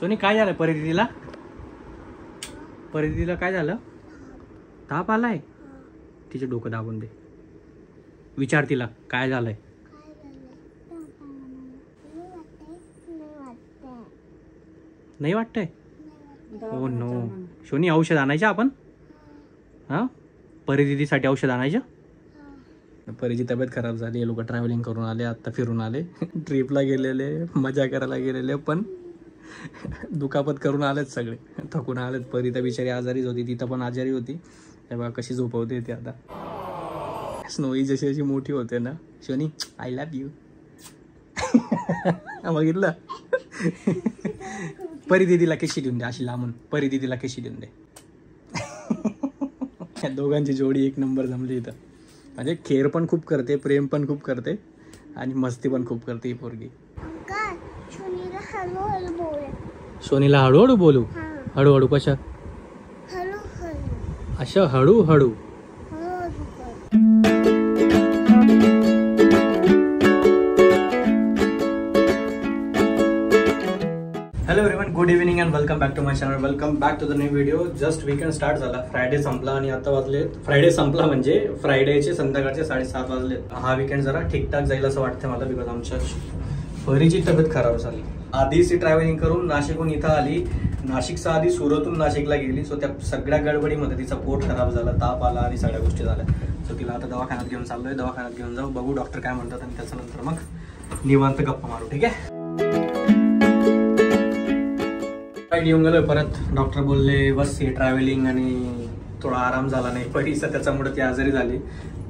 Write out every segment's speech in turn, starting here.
Sony काय झालं परिदीदीला? परिदीदीला काय झालं? ताप आलाय? तिचे डोकं दाबून दे. विचार तिला काय झालंय. नाही वाटतंय? Oh no. शोनी औषध आणायचं आपण? हा, परिदीदीसाठी औषध आणायचं. परीची तब्येत खराब झाली. हे लोक ट्रॅव्हलिंग करून आले, आत्ता फिरून आले, ट्रिपला गेलेले, मजा करायला गेलेले, पण दुखापत करून आलेत सगळे, थकून आलेत. परी तर बिचारी आजारीच होती, तिथं पण आजारी होती. हे बघा कशी झोपवते ती आता. स्नोई जशी जशी मोठी होते ना. शोनी आय लव्ह यू. बघितलं. परी दीदीला केशी देऊन दे अशी लांबून. परी दीदीला केशी देऊन दे. या दोघांची जोडी एक नंबर जमली इथं. म्हणजे खेर पण खूप करते, प्रेम पण खूप करते आणि मस्ती पण खूप करते ही पोरगी. सोनीला हळूहळू बोलू. हळूहळू कशा? असं हळूहळू. Hello everyone, good evening and welcome back to my channel. Welcome back to the new video. Just weekend start झाला. फ्रायडे संपला आणि आता वाजले. फ्रायडे संपला म्हणजे फ्रायडेचे संध्याकाळचे 7:30 वाजले. हा वीकेंड जरा ठीकठाक जाईल असं वाटतं मला, बिकॉज आमच्या परीची तब्येत खराब झाली. आधी ती ट्रॅव्हलिंग करून नाशिकहून इथं आली. नाशिकच्या आधी सुरतहून नाशिकला गेली. सो त्या सगळ्या गडबडीमध्ये तिचा पोट खराब झाला, ताप आला आणि सगळ्या गोष्टी झाल्या. सो तिला आता दवाखान्यात घेऊन चाललोय. दवाखान्यात घेऊन जाऊ, बघू डॉक्टर काय म्हणतात आणि त्याच्यानंतर मग निवांत गप्पा मारू. ठीक आहे. येऊन गेलोय परत. डॉक्टर बोलले बस हे ट्रॅव्हलिंग आणि थोडा आराम झाला नाही परीचा, त्याच्यामुळे ती आजारी झाली.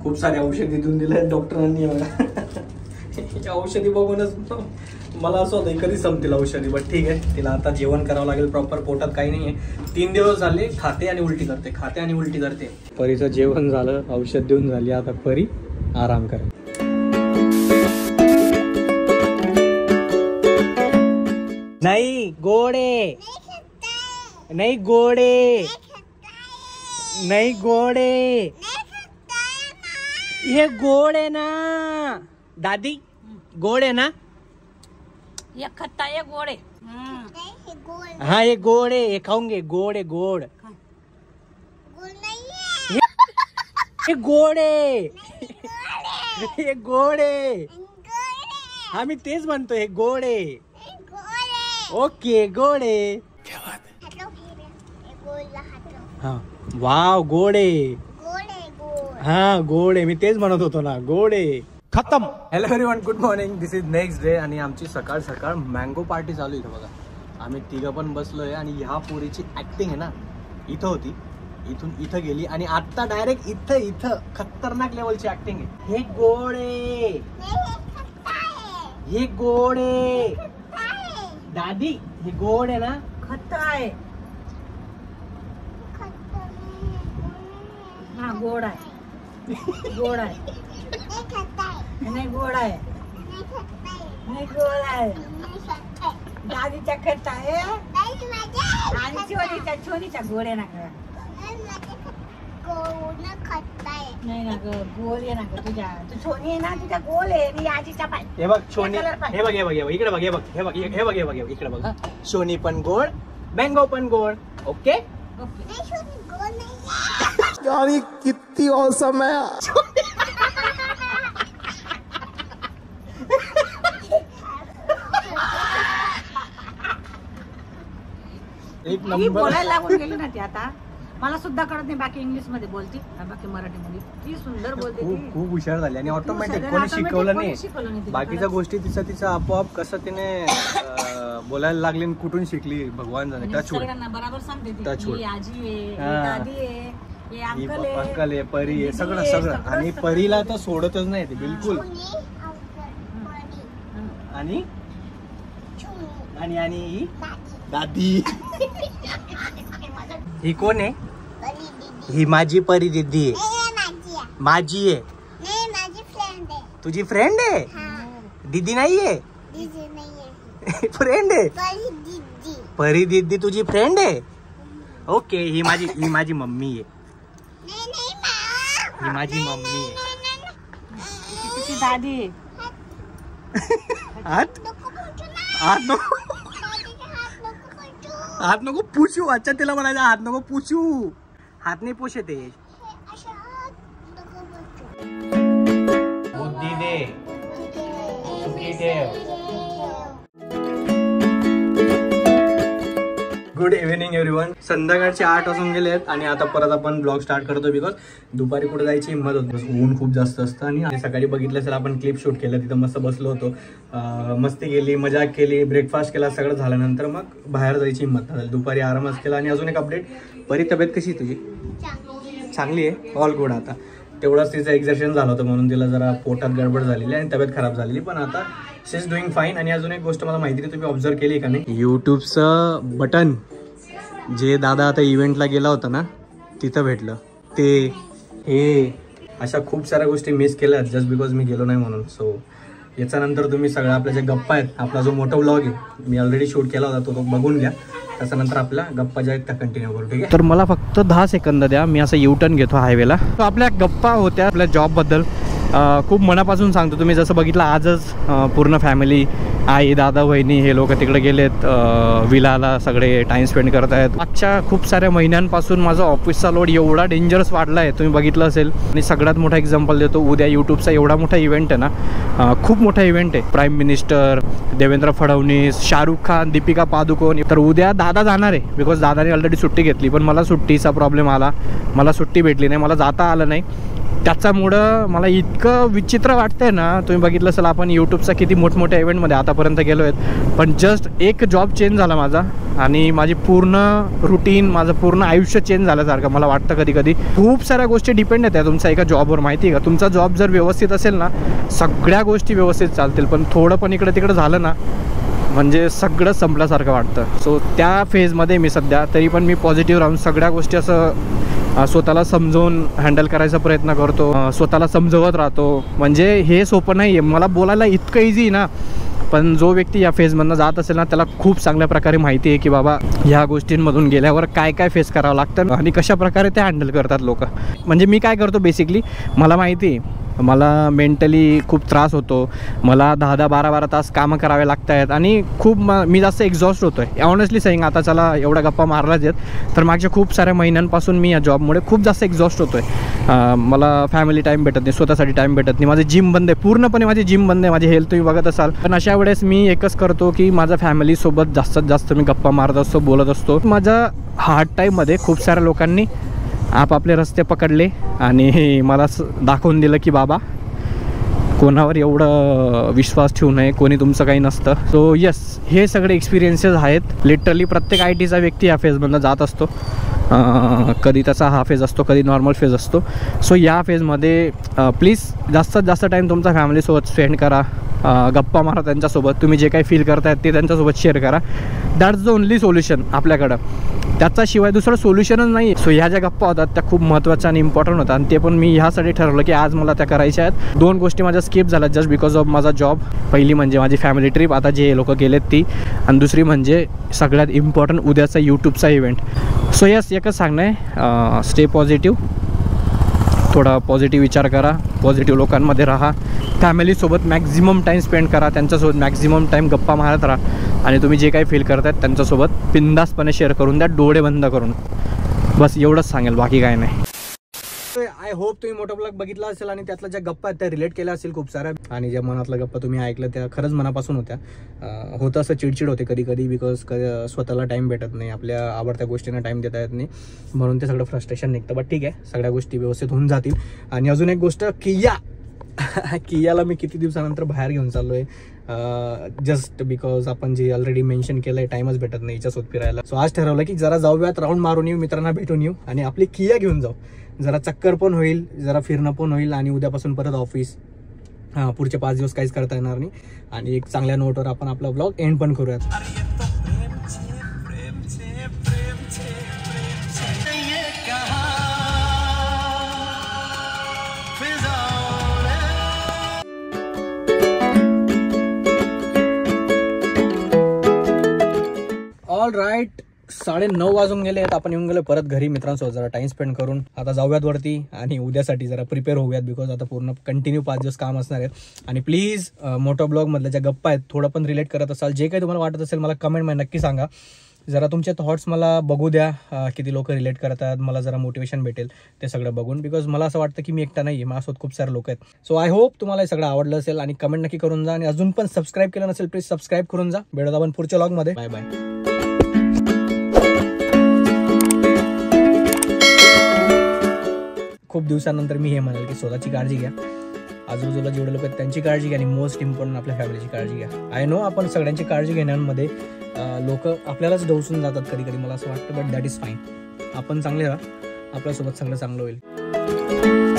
खूप सारे औषधी देऊन दिले डॉक्टरांनी. औषधी बघूनच मला असं होतं कधी संपतील औषधी. बट ठीक आहे, तिला आता जेवण करावं लागेल प्रॉपर. पोटात काही नाहीये. 3 दिवस झाले खाते आणि उलटी करते, खाते आणि उलटी करते. परीचं जेवण झालं, औषध देऊन झाली. आता परी आराम करेल. नाही गोडे, नाही गोडे, नाही गोडे. हे गोड आहे ना दादी, गोड आहे ना. ये खट्टा ये गोड आहे. हा हे गोड आहे, हे खाऊंगे. गोड आहे, गोड. हे गोड आहे, हे गोड आहे. हा मी तेच म्हणतो, हे गोड आहे. ओके गोड आहे. हा वाव गोड आहे. हा गोड आहे, मी तेच म्हणत होतो ना, गोड आहे. खतम. Hello everyone, good morning. This is next day आणि आमची सकाळ सकाळ मँगो पार्टी चालू आहे. बघा आम्ही तिघं पण बसलोय आणि ह्या पोरीची ऍक्टिंग आहे ना इथं होती, इथून इथं गेली आणि आता डायरेक्ट इथं इथं खतरनाक लेवलची ऍक्टिंग आहे. हे गोड आहे, हे गोड आहे दादी, हे गोड आहे ना. खट्टा आहे. हा गोड आहे, गोड आहे. नाही गोड आहे, नाही गोड आहे. दादीच्या खट्टा आहे आणि छोनीच्या गोड आहे ना. नाही ना ग, गोल आहे ना ग तुझ्या. तू छोनी आहे ना, तुझ्या गोल आहे. आणि आजीच्या पाय. हे बघ छोनी, हे बघ, हे बघ, हे बघ, इकडे बघ, हे बघ, हे बघ, हे बघ, हे बघ, इकडे बघ. शोनी पण गोड, मँगो पण गोड. ओके यानी किती औसम है. एक नंबर बोलायला लागून गेली ना ती. आता मला सुद्धा कळत नाही बाकी इंग्लिश मध्ये बोलती, बाकी मराठीमध्ये ती सुंदर बोलते. खूप हुशार झाली आणि ऑटोमॅटिक कोणी शिकवलं नाही. बाकीच्या गोष्टी तिचं आपोआप कसं तिने बोलायला लागली. कुठून शिकली भगवान जाणे. सगळ्यांना बरोबर सांगते ती. ही आजी आहे, दादी आहे, हे अंकल आहे, परी आहे, सगळं सगळं. आणि परीला तर सोडतच नाही ती बिलकुल. आणि आणि आणि दादी. ही कोण आहे? ही माझी परी दीदी आहे. माझी आहे. तुझी फ्रेंड आहे? दीदी नाहीये, फ्रेंड आहे. परी दीदी तुझी फ्रेंड आहे. ओके, ही माझी मम्मी आहे. ही माझी मम्मी आहे. तिची दादी आहे. हात नको. हात नको पुसू. अच्छा तिला म्हणायचं हात नको पुसू. हात नाही पुसे ते. बुद्धी दे सुखी ठेव. Good evening everyone. संध्याकाळचे 8 वाजून गेले आहेत आणि आता परत आपण ब्लॉग स्टार्ट करतो बिकॉज दुपारी कुठे जायची हिंमत होत. ऊन खूप जास्त असतं आणि सकाळी बघितलं असेल आपण क्लिप शूट केलं. तिथं मस्त बसलो होतो, मस्ती केली, मजा केली, ब्रेकफास्ट केला, सगळं झाल्यानंतर मग बाहेर जायची हिंमत झाली. दुपारी आरामच केला. आणि अजून एक अपडेट, परी तब्येत कशी तुझी? चांगली आहे, ऑल गुड. आता तेवढंच तिचं एक्झर्शन झालं होतं म्हणून तिला जरा पोटात गडबड झालेली आणि तब्येत खराब झालेली, पण आता शी इज डुईंग फाईन. आणि अजून एक गोष्ट मला माहिती नाही, तुम्ही ऑब्झर्व केली का नाही, यूट्यूबचं बटन जे दादा आता इव्हेंटला गेला होता ना तिथं भेटलं. ते हे अशा खूप साऱ्या गोष्टी मिस केल्या जस्ट बिकॉज मी गेलो नाही म्हणून. सो याच्यानंतर तुम्ही सगळं आपल्या ज्या गप्पा आहेत, आपला जो मोठा व्लॉग आहे मी ऑलरेडी शूट केला होता तो बघून घ्या. त्याच्यानंतर आपल्या गप्पा ज्या आहेत त्या कंटिन्यू करू. ठीक आहे, तर मला फक्त 10 सेकंद द्या, मी असं युटर्न घेतो हायवेला. तर आपल्या गप्पा होत्या आपल्या जॉबबद्दल. खूप मनापासून सांगतो, तुम्ही जसं बघितलं आजच पूर्ण फॅमिली, आई, दादा, वहिनी हे लोक तिकडे गेलेत विलाला, सगळे टाईम स्पेंड करत आहेत. मागच्या खूप साऱ्या महिन्यांपासून माझा ऑफिसचा लोड एवढा डेंजरस वाढला आहे, तुम्ही बघितलं असेल. आणि सगळ्यात मोठा एक्झाम्पल देतो, उद्या यूट्यूबचा एवढा मोठा इव्हेंट आहे ना, खूप मोठा इव्हेंट आहे. Prime minister, Devendra Fadnavis, Shahrukh Khan, Deepika Padukone. तर उद्या दादा जाणार आहे बिकॉज दादाने ऑलरेडी सुट्टी घेतली, पण मला सुट्टीचा प्रॉब्लेम आला, मला सुट्टी भेटली नाही, मला जाता आलं नाही. त्याच्यामुळं मला इतकं विचित्र वाटतंय ना, तुम्ही बघितलं असेल आपण यूट्यूबचा किती मोठमोठ्या इव्हेंटमध्ये आतापर्यंत गेलो आहेत, पण जस्ट एक जॉब चेंज झाला माझा आणि माझी पूर्ण रुटीन, माझं पूर्ण आयुष्य चेंज झाल्यासारखं मला वाटतं. कधी कधी खूप साऱ्या गोष्टी डिपेंड आहेत तुमच्या एका जॉबवर, माहिती आहे का. तुमचा जॉब जर व्यवस्थित असेल ना, सगळ्या गोष्टी व्यवस्थित चालतील, पण थोडं पण इकडे तिकडे झालं ना म्हणजे सगळं संपल्यासारखं वाटतं. सो त्या फेजमध्ये मी सध्या, तरी पण मी पॉझिटिव्ह राहून सगळ्या गोष्टी असं स्वतःला समजवून हँडल करायचा प्रयत्न करतो, स्वतःला समजवत राहतो. म्हणजे हे सोपं नाही आहे, मला बोलायला इतकं इझी ना, पण जो व्यक्ती या फेजमधनं जात असेल ना त्याला खूप चांगल्या प्रकारे माहिती आहे की बाबा ह्या गोष्टींमधून गेल्यावर काय काय फेस करावं लागतं आणि कशा प्रकारे ते हँडल करतात लोक. म्हणजे मी काय करतो बेसिकली, मला माहिती आहे मला मेंटली खूप त्रास होतो, मला 10-12 तास कामं करावे लागत आहेत आणि खूप मी जास्त एक्झॉस्ट होतो आहे. ऑनेस्टली सेईंग, आता चला एवढ्या गप्पा मारलाच आहेत, तर मागच्या खूप साऱ्या महिन्यांपासून मी या जॉबमुळे खूप जास्त एक्झॉस्ट होतो आहे. मला फॅमिली टाईम भेटत नाही, स्वतःसाठी टाईम भेटत नाही, माझे जिम बंद आहे, पूर्णपणे माझी जिम बंद आहे, माझी हेल्थ तुम्ही बघत असाल. पण अशा वेळेस मी एकच करतो की माझ्या फॅमिलीसोबत जास्तीत जास्त मी गप्पा मारत असतो, बोलत असतो. माझ्या हार्ड टाईममध्ये खूप साऱ्या लोकांनी आपापले रस्ते पकडले आणि मला दाखवून दिलं की बाबा कोणावर एवढं विश्वास ठेवू नये, कोणी तुमचं काही नसतं. सो येस, हे सगळे एक्सपिरियन्सेस आहेत. लिटरली प्रत्येक ITचा व्यक्ती या फेजमधनं जात असतो. कधी त्याचा हा फेज असतो, कधी नॉर्मल फेज असतो. सो या फेजमध्ये प्लीज जास्तीत जास्त टाईम तुमचा फॅमिलीसोबत स्पेंड करा, गप्पा मारा त्यांच्यासोबत, तुम्ही जे काही फील करतायत ते त्यांच्यासोबत शेअर करा. दॅट्स द ओनली सोल्युशन आपल्याकडं, त्याच्याशिवाय दुसरं सोल्युशनच नाही. सो ह्या ज्या गप्पा होतात त्या खूप महत्त्वाच्या आणि इम्पॉर्टंट होतात आणि ते पण मी ह्यासाठी ठरवलं की आज मला त्या करायच्या आहेत. 2 गोष्टी माझ्या स्किप झाल्या जस्ट बिकॉज ऑफ माझा जॉब. पहिली म्हणजे माझी फॅमिली ट्रिप, आता जे लोक गेलेत ती, आणि दुसरी म्हणजे सगळ्यात इम्पॉर्टंट उद्याचा यूट्यूबचा इव्हेंट. सो यस, एकच सांगणं आहे, स्टे पॉझिटिव्ह, थोडा पॉझिटिव्ह विचार करा, पॉझिटिव्ह लोकांमध्ये राहा, फॅमिलीसोबत मॅक्झिमम टाईम स्पेंड करा, त्यांच्यासोबत मॅक्झिमम टाईम गप्पा मारत राहा आणि तुम्ही जे काही फील करतायत त्यांच्यासोबत बिंदासपणे शेअर करून द्या, डोळे बंद करून. बस एवढंच सांगेल, बाकी काय नाही. आय होप तुम्ही मोठा ब्लॉग बघितला असेल आणि त्यातल्या ज्या गप्पा आहेत त्या रिलेट केल्या असेल खूप साऱ्या, आणि ज्या मनातल्या गप्पा तुम्ही ऐकल्या त्या खरंच मनापासून होत्या. होतं असं चिडचिड होते कधी कधी बिकॉज स्वतःला टाईम भेटत नाही, आपल्या आवडत्या गोष्टींना टाईम देता येत नाही, म्हणून ते सगळं फ्रस्ट्रेशन निघतं. बट ठीक आहे, सगळ्या गोष्टी व्यवस्थित होऊन जातील. आणि अजून एक गोष्ट, कियाला मी किती दिवसानंतर बाहेर घेऊन चाललो आहे जस्ट बिकॉज आपण जे ऑलरेडी मेन्शन केलं आहे, टाईमच भेटत नाही हिच्यासोबत फिरायला. सो आज ठरवलं की जरा जाऊयात, राऊंड मारून येऊ, मित्रांना भेटून येऊ आणि आपली किया घेऊन जाऊ. जरा चक्कर पण होईल, जरा फिरणं पण होईल आणि उद्यापासून परत ऑफिस. पुढचे 5 दिवस काहीच करता येणार नाही आणि एक चांगल्या नोटवर आपण आपला ब्लॉग एंड पण करूयात. ऑल राईट, 9:30 वाजून गेले आहेत. आपण येऊन गेलो परत घरी मित्रांसोबत जरा टाइम स्पेंड करून. आता जाऊयात वरती आणि उद्यासाठी जरा प्रिपेअर होऊयात बिकॉज आता पूर्ण कंटिन्यू 5 दिवस काम असणार आहेत. आणि प्लीज मोठा ब्लॉग मधल्या ज्या गप्पा आहेत थोडं पण रिलेट करत असाल, जे काही तुम्हाला वाटत असेल मला कमेंटमध्ये नक्की सांगा. जरा तुमचे थॉट्स मला बघू द्या, किती लोक रिलेट करतात, मला जरा मोटिवेशन भेटेल ते सगळं बघून. बिकॉज मला असं वाटतं की मी एकटा नाही आहे, माझ्यासोबत खूप सारे लोक आहेत. सो आय होप तुम्हाला हे सगळं आवडलं असेल आणि कमेंट नक्की करून जा. आणि अजून पण सबस्क्राईब केलं नसेल प्लीज सबस्क्राईब करून जा. भेटूया आपण पुढच्या व्लॉगमध्ये. Bye bye. खूप दिवसानंतर मी हे म्हणाल की स्वतःची काळजी घ्या, आजूबाजूला जेवढे लोक आहेत त्यांची काळजी घ्या आणि मोस्ट इम्पॉर्टंट आपल्या फॅमिलीची काळजी घ्या. आय नो आपण सगळ्यांची काळजी घेण्यामध्ये लोक आपल्यालाच डवसून जातात कधी कधी, मला असं वाटतं. But that is fine. आपण चांगले राहा, आपल्यासोबत सगळं चांगलं होईल.